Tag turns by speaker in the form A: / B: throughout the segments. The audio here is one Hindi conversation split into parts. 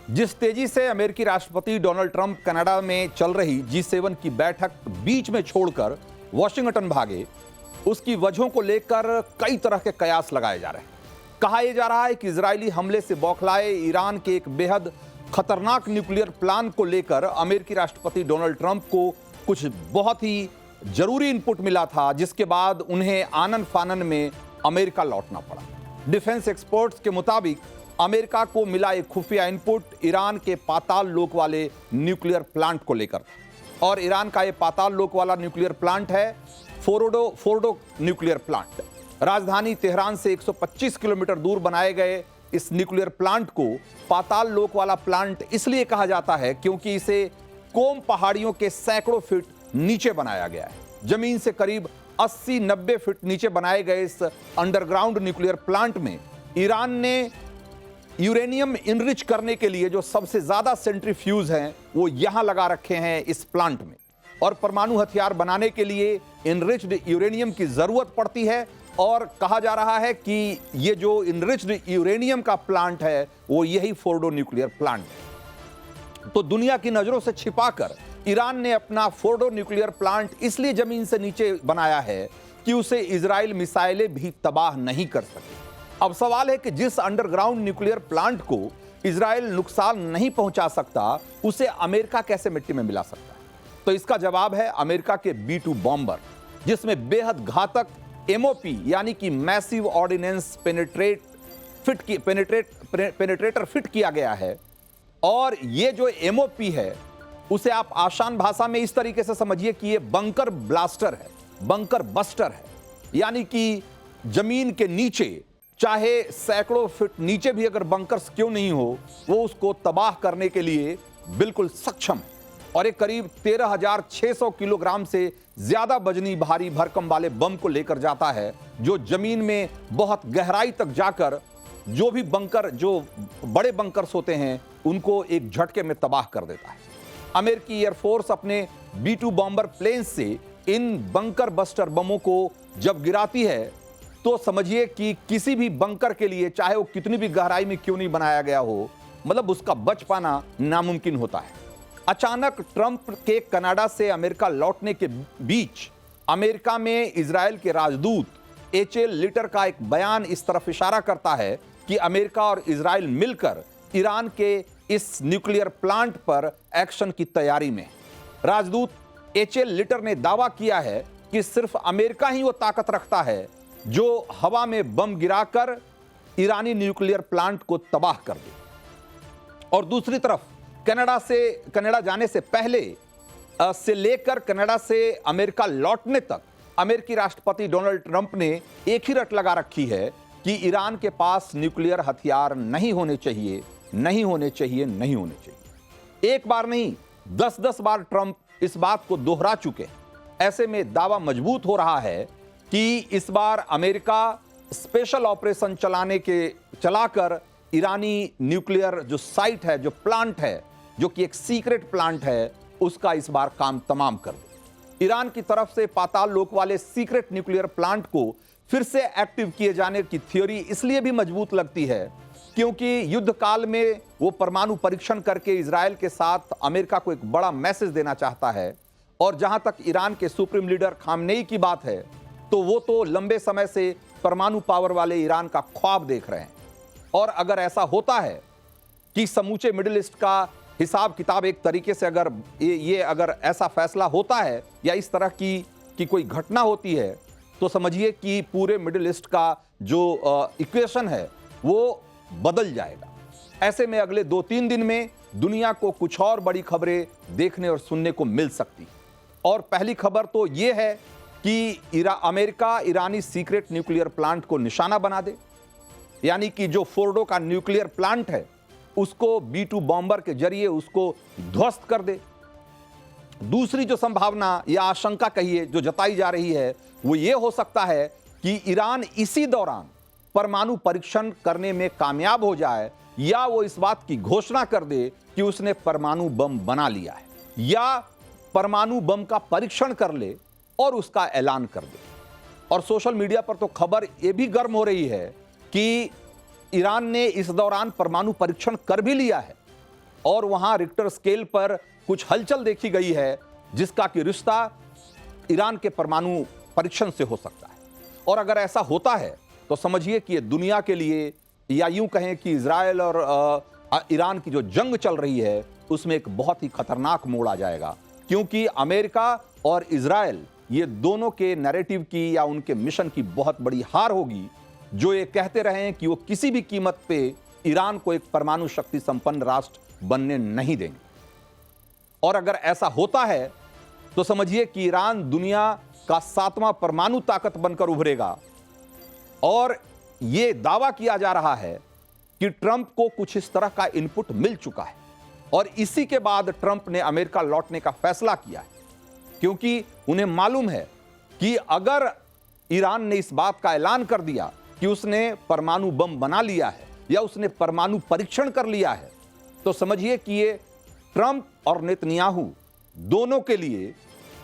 A: जिस तेजी से अमेरिकी राष्ट्रपति डोनाल्ड ट्रंप कनाडा में चल रही G7 की बैठक बीच में छोड़कर वॉशिंगटन भागे, उसकी वजहों को लेकर कई तरह के कयास लगाए जा रहे हैं। कहा यह जा रहा है कि इजरायली हमले से बौखलाए ईरान के एक बेहद खतरनाक न्यूक्लियर प्लान को लेकर अमेरिकी राष्ट्रपति डोनाल्ड ट्रंप को कुछ बहुत ही जरूरी इनपुट मिला था, जिसके बाद उन्हें आनन फानन में अमेरिका लौटना पड़ा। डिफेंस एक्सपर्ट्स के मुताबिक अमेरिका को मिला एक खुफिया इनपुट ईरान के पाताल लोक वाले न्यूक्लियर प्लांट को लेकर, और ईरान का यह पाताल लोक वाला न्यूक्लियर प्लांट है फोर्डो न्यूक्लियर प्लांट। राजधानी तेहरान से 125 किलोमीटर दूर बनाए गए इस न्यूक्लियर प्लांट को पाताल लोक वाला प्लांट इसलिए कहा जाता है क्योंकि इसे कोम पहाड़ियों के सैकड़ों फीट नीचे बनाया गया है। जमीन से करीब 80-90 फीट नीचे बनाए गए इस अंडरग्राउंड न्यूक्लियर प्लांट में ईरान ने यूरेनियम इनरिच करने के लिए जो सबसे ज्यादा सेंट्रीफ्यूज हैं वो यहां लगा रखे हैं इस प्लांट में, और परमाणु हथियार बनाने के लिए इनरिच्ड यूरेनियम की जरूरत पड़ती है। और कहा जा रहा है कि ये जो इनरिच्ड यूरेनियम का प्लांट है वो यही फोर्डो न्यूक्लियर प्लांट है। तो दुनिया की नजरों से छिपाकर ईरान ने अपना फोर्डो न्यूक्लियर प्लांट इसलिए जमीन से नीचे बनाया है कि उसे इजराइल मिसाइलें भी तबाह नहीं कर सके। अब सवाल है कि जिस अंडरग्राउंड न्यूक्लियर प्लांट को इजराइल नुकसान नहीं पहुंचा सकता, उसे अमेरिका कैसे मिट्टी में मिला सकता है? तो इसका जवाब है अमेरिका के B-2 बॉम्बर, जिसमें बेहद घातक MOP यानी कि मैसिव ऑर्डिनेंस पेनिट्रेटर फिट किया गया है। और ये जो MOP है उसे आप आसान भाषा में इस तरीके से समझिए कि ये बंकर ब्लास्टर है, बंकर बस्टर है, यानी कि जमीन के नीचे चाहे सैकड़ों फीट नीचे भी अगर बंकर्स क्यों नहीं हो, वो उसको तबाह करने के लिए बिल्कुल सक्षम है। और ये करीब 13,600 किलोग्राम से ज्यादा वजनी भारी भरकम वाले बम को लेकर जाता है, जो जमीन में बहुत गहराई तक जाकर जो भी बंकर, जो बड़े बंकर्स होते हैं, उनको एक झटके में तबाह कर देता है। अमेरिकी एयरफोर्स अपने B-2 बॉम्बर प्लेन से इन बंकर बस्टर बमों को जब गिराती है तो समझिए कि किसी भी बंकर के लिए, चाहे वो कितनी भी गहराई में क्यों नहीं बनाया गया हो, मतलब उसका बच पाना नामुमकिन होता है। अचानक ट्रंप के कनाडा से अमेरिका लौटने के बीच अमेरिका में इजराइल के राजदूत H.L. लिटर का एक बयान इस तरफ इशारा करता है कि अमेरिका और इजराइल मिलकर ईरान के इस न्यूक्लियर प्लांट पर एक्शन की तैयारी में। राजदूत H.L. लिटर ने दावा किया है कि सिर्फ अमेरिका ही वो ताकत रखता है जो हवा में बम गिराकर ईरानी न्यूक्लियर प्लांट को तबाह कर दे। और दूसरी तरफ कनाडा जाने से पहले से लेकर कनाडा से अमेरिका लौटने तक अमेरिकी राष्ट्रपति डोनाल्ड ट्रंप ने एक ही रट लगा रखी है कि ईरान के पास न्यूक्लियर हथियार नहीं होने चाहिए, नहीं होने चाहिए, नहीं होने चाहिए। एक बार नहीं, 10-10 बार ट्रंप इस बात को दोहरा चुके। ऐसे में दावा मजबूत हो रहा है कि इस बार अमेरिका स्पेशल ऑपरेशन चलाकर ईरानी न्यूक्लियर जो साइट है, जो प्लांट है, जो कि एक सीक्रेट प्लांट है, उसका इस बार काम तमाम कर दे। ईरान की तरफ से पाताल लोक वाले सीक्रेट न्यूक्लियर प्लांट को फिर से एक्टिव किए जाने की थ्योरी इसलिए भी मजबूत लगती है क्योंकि युद्ध काल में वो परमाणु परीक्षण करके इजराइल के साथ अमेरिका को एक बड़ा मैसेज देना चाहता है। और जहां तक ईरान के सुप्रीम लीडर खामनेई की बात है, तो वो तो लंबे समय से परमाणु पावर वाले ईरान का ख्वाब देख रहे हैं। और अगर ऐसा होता है कि समूचे मिडिल ईस्ट का हिसाब किताब एक तरीके से अगर ये अगर ऐसा फैसला होता है या इस तरह की कोई घटना होती है, तो समझिए कि पूरे मिडिल ईस्ट का जो इक्वेशन है वो बदल जाएगा। ऐसे में अगले 2-3 दिन में दुनिया को कुछ और बड़ी खबरें देखने और सुनने को मिल सकती। और पहली खबर तो ये है कि अमेरिका ईरानी सीक्रेट न्यूक्लियर प्लांट को निशाना बना दे, यानी कि जो फोर्डो का न्यूक्लियर प्लांट है उसको B-2 बॉम्बर के जरिए उसको ध्वस्त कर दे। दूसरी जो संभावना या आशंका कहिए जो जताई जा रही है वो ये हो सकता है कि ईरान इसी दौरान परमाणु परीक्षण करने में कामयाब हो जाए, या वो इस बात की घोषणा कर दे कि उसने परमाणु बम बना लिया है, या परमाणु बम का परीक्षण कर ले और उसका ऐलान कर दे। और सोशल मीडिया पर तो खबर यह भी गर्म हो रही है कि ईरान ने इस दौरान परमाणु परीक्षण कर भी लिया है। और वहां रिक्टर स्केल पर कुछ हलचल देखी गई है, जिसका कि रिश्ता ईरान के परमाणु परीक्षण से हो सकता है। और अगर ऐसा होता है तो समझिए कि ये दुनिया के लिए, या यूं कहें कि इजराइल और ईरान की जो जंग चल रही है उसमें एक बहुत ही खतरनाक मोड़ आ जाएगा, क्योंकि अमेरिका और इजराइल ये दोनों के नैरेटिव की या उनके मिशन की बहुत बड़ी हार होगी, जो ये कहते रहे हैं कि वो किसी भी कीमत पे ईरान को एक परमाणु शक्ति संपन्न राष्ट्र बनने नहीं देंगे। और अगर ऐसा होता है तो समझिए कि ईरान दुनिया का 7वां परमाणु ताकत बनकर उभरेगा। और यह दावा किया जा रहा है कि ट्रंप को कुछ इस तरह का इनपुट मिल चुका है, और इसी के बाद ट्रंप ने अमेरिका लौटने का फैसला किया है, क्योंकि उन्हें मालूम है कि अगर ईरान ने इस बात का ऐलान कर दिया कि उसने परमाणु बम बना लिया है या उसने परमाणु परीक्षण कर लिया है, तो समझिए कि ये ट्रंप और नेतन्याहू दोनों के लिए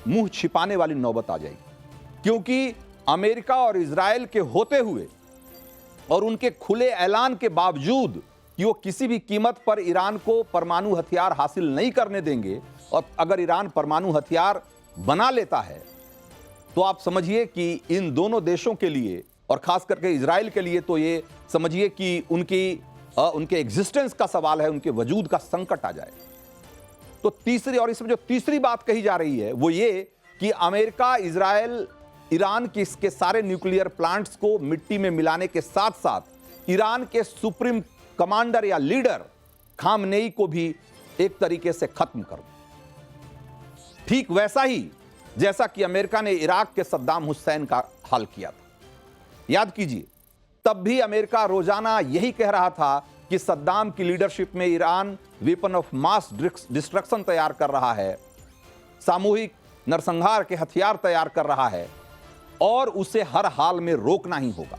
A: मुंह छिपाने वाली नौबत आ जाएगी। क्योंकि अमेरिका और इजराइल के होते हुए और उनके खुले ऐलान के बावजूद कि वो किसी भी कीमत पर ईरान को परमाणु हथियार हासिल नहीं करने देंगे, और अगर ईरान परमाणु हथियार बना लेता है तो आप समझिए कि इन दोनों देशों के लिए, और खास करके इजराइल के लिए, तो ये समझिए कि उनके एग्जिस्टेंस का सवाल है, उनके वजूद का संकट आ जाए। तो तीसरी, और इसमें जो तीसरी बात कही जा रही है वो ये कि अमेरिका, इजराइल, ईरान के इसके सारे न्यूक्लियर प्लांट्स को मिट्टी में मिलाने के साथ साथ ईरान के सुप्रीम कमांडर या लीडर खामनेई को भी एक तरीके से खत्म कर दो। ठीक वैसा ही जैसा कि अमेरिका ने इराक के सद्दाम हुसैन का हाल किया था। याद कीजिए, तब भी अमेरिका रोजाना यही कह रहा था कि सद्दाम की लीडरशिप में Iran weapon of mass destruction तैयार कर रहा है, सामूहिक नरसंहार के हथियार तैयार कर रहा है, और उसे हर हाल में रोकना ही होगा।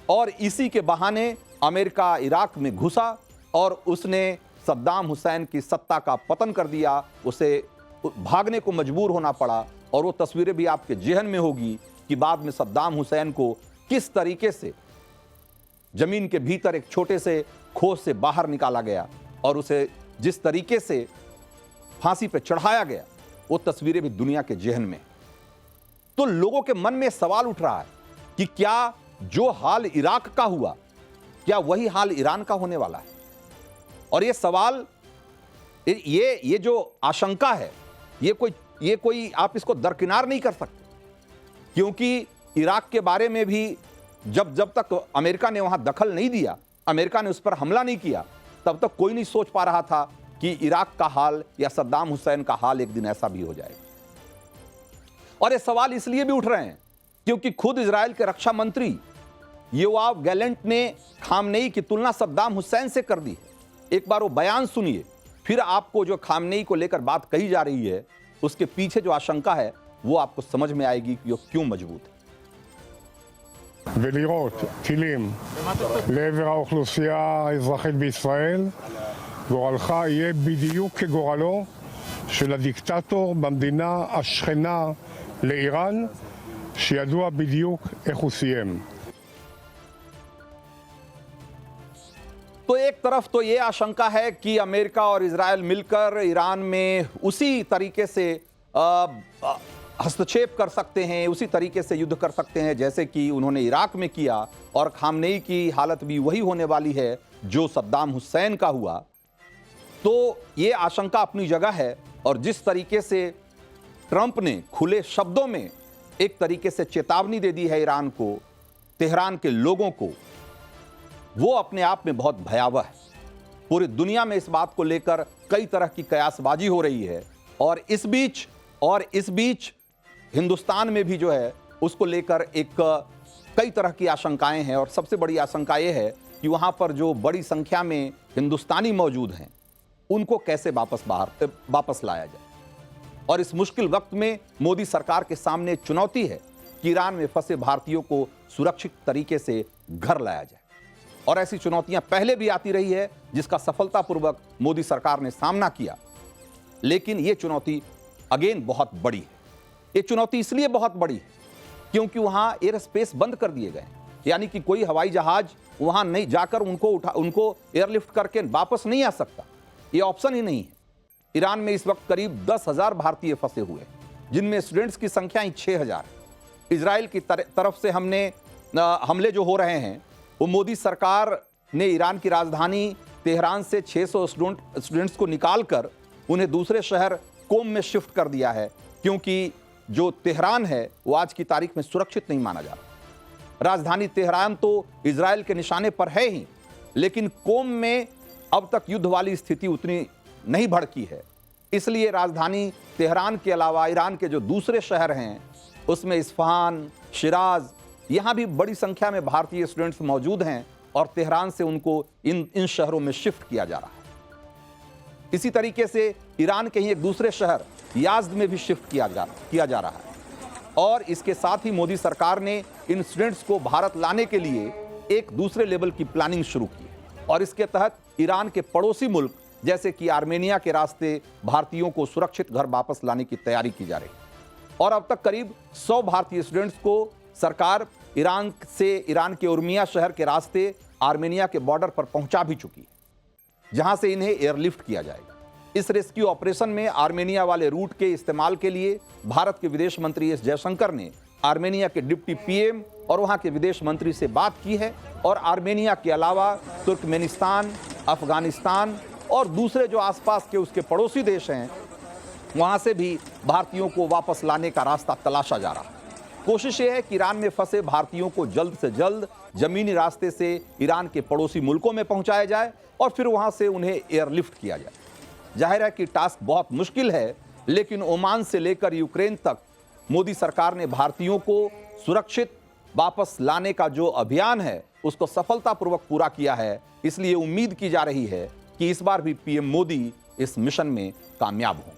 A: और इसी के बहाने अमेरिका इराक में घुसा और उसने सद्दाम हुसैन की सत्ता का पतन कर दिया, उसे भागने को मजबूर होना पड़ा। और वो तस्वीरें भी आपके जेहन में होगी कि बाद में सद्दाम हुसैन को किस तरीके से जमीन के भीतर एक छोटे से खोह से बाहर निकाला गया और उसे जिस तरीके से फांसी पर चढ़ाया गया, वो तस्वीरें भी दुनिया के जेहन में। तो लोगों के मन में सवाल उठ रहा है कि क्या जो हाल इराक का हुआ, क्या वही हाल ईरान का होने वाला है? और ये सवाल, ये जो आशंका है, ये कोई आप इसको दरकिनार नहीं कर सकते, क्योंकि इराक के बारे में भी जब तक अमेरिका ने वहां दखल नहीं दिया, अमेरिका ने उस पर हमला नहीं किया, तब तक कोई नहीं सोच पा रहा था कि इराक का हाल या सद्दाम हुसैन का हाल एक दिन ऐसा भी हो जाएगा। और ये सवाल इसलिए भी उठ रहे हैं क्योंकि खुद इजराइल के रक्षा मंत्री योआव गैलेंट ने खामनेई की तुलना सद्दाम हुसैन से कर दी है। एक बार वो बयान सुनिए, फिर आपको जो खामनेई को लेकर बात कही जा रही है उसके पीछे जो आशंका है वो आपको समझ में आएगी कि वो क्यों मजबूत है।
B: ולירות טילים לעבר האוכלוסייה האזרחית בישראל, גורלך יהיה בדיוק כגורלו של הדיקטטור במדינה השכנה לאיראן, שידוע בדיוק איך הוא סיים.
A: तो एक तरफ तो ये आशंका है कि अमेरिका और इजराइल मिलकर ईरान में उसी तरीके से हस्तक्षेप कर सकते हैं, उसी तरीके से युद्ध कर सकते हैं जैसे कि उन्होंने इराक में किया, और खामनेई की हालत भी वही होने वाली है जो सद्दाम हुसैन का हुआ। तो ये आशंका अपनी जगह है, और जिस तरीके से ट्रंप ने खुले शब्दों में एक तरीके से चेतावनी दे दी है ईरान को, तेहरान के लोगों को, वो अपने आप में बहुत भयावह है। पूरी दुनिया में इस बात को लेकर कई तरह की कयासबाजी हो रही है, और इस बीच हिंदुस्तान में भी जो है उसको लेकर कई तरह की आशंकाएं हैं। और सबसे बड़ी आशंका यह है कि वहां पर जो बड़ी संख्या में हिंदुस्तानी मौजूद हैं उनको कैसे वापस लाया जाए। और इस मुश्किल वक्त में मोदी सरकार के सामने चुनौती है कि ईरान में फंसे भारतीयों को सुरक्षित तरीके से घर लाया जाए। और ऐसी चुनौतियां पहले भी आती रही है जिसका सफलतापूर्वक मोदी सरकार ने सामना किया, लेकिन यह चुनौती अगेन बहुत बड़ी है। ये चुनौती इसलिए बहुत बड़ी है क्योंकि वहां एयर स्पेस बंद कर दिए गए, यानी कि कोई हवाई जहाज वहां नहीं जाकर उनको एयरलिफ्ट करके वापस नहीं आ सकता। ये ऑप्शन ही नहीं है। ईरान में इस वक्त करीब 10,000 भारतीय फंसे हुए हैं, जिनमें स्टूडेंट्स की संख्या ही 6,000 है। इजराइल की तरफ से हमले जो हो रहे हैं, वो मोदी सरकार ने ईरान की राजधानी तेहरान से 600 स्टूडेंट्स को निकालकर उन्हें दूसरे शहर कोम में शिफ्ट कर दिया है, क्योंकि जो तेहरान है वो आज की तारीख में सुरक्षित नहीं माना जा रहा। राजधानी तेहरान तो इजराइल के निशाने पर है ही, लेकिन कोम में अब तक युद्ध वाली स्थिति उतनी नहीं भड़की है। इसलिए राजधानी तेहरान के अलावा ईरान के जो दूसरे शहर हैं, उसमें इस्फहान, शिराज, यहाँ भी बड़ी संख्या में भारतीय स्टूडेंट्स मौजूद हैं और तेहरान से उनको इन शहरों में शिफ्ट किया जा रहा है। इसी तरीके से ईरान के ही एक दूसरे शहर याज़्द में भी शिफ्ट किया जा रहा है। और इसके साथ ही मोदी सरकार ने इन स्टूडेंट्स को भारत लाने के लिए एक दूसरे लेवल की प्लानिंग शुरू की और इसके तहत ईरान के पड़ोसी मुल्क जैसे कि आर्मेनिया के रास्ते भारतीयों को सुरक्षित घर वापस लाने की तैयारी की जा रही है। और अब तक करीब 100 भारतीय स्टूडेंट्स को सरकार ईरान के उर्मिया शहर के रास्ते आर्मेनिया के बॉर्डर पर पहुंचा भी चुकी है, जहां से इन्हें एयरलिफ्ट किया जाएगा। इस रेस्क्यू ऑपरेशन में आर्मेनिया वाले रूट के इस्तेमाल के लिए भारत के विदेश मंत्री एस जयशंकर ने आर्मेनिया के डिप्टी पीएम और वहां के विदेश मंत्री से बात की है और आर्मेनिया के अलावा तुर्कमेनिस्तान, अफगानिस्तान और दूसरे जो आसपास के उसके पड़ोसी देश हैं, वहां से भी भारतीयों को वापस लाने का रास्ता तलाशा जा रहा है। कोशिश ये है कि ईरान में फंसे भारतीयों को जल्द से जल्द जमीनी रास्ते से ईरान के पड़ोसी मुल्कों में पहुंचाया जाए और फिर वहां से उन्हें एयरलिफ्ट किया जाए। जाहिर है कि टास्क बहुत मुश्किल है, लेकिन ओमान से लेकर यूक्रेन तक मोदी सरकार ने भारतीयों को सुरक्षित वापस लाने का जो अभियान है उसको सफलतापूर्वक पूरा किया है। इसलिए उम्मीद की जा रही है कि इस बार भी पीएम मोदी इस मिशन में कामयाब हों।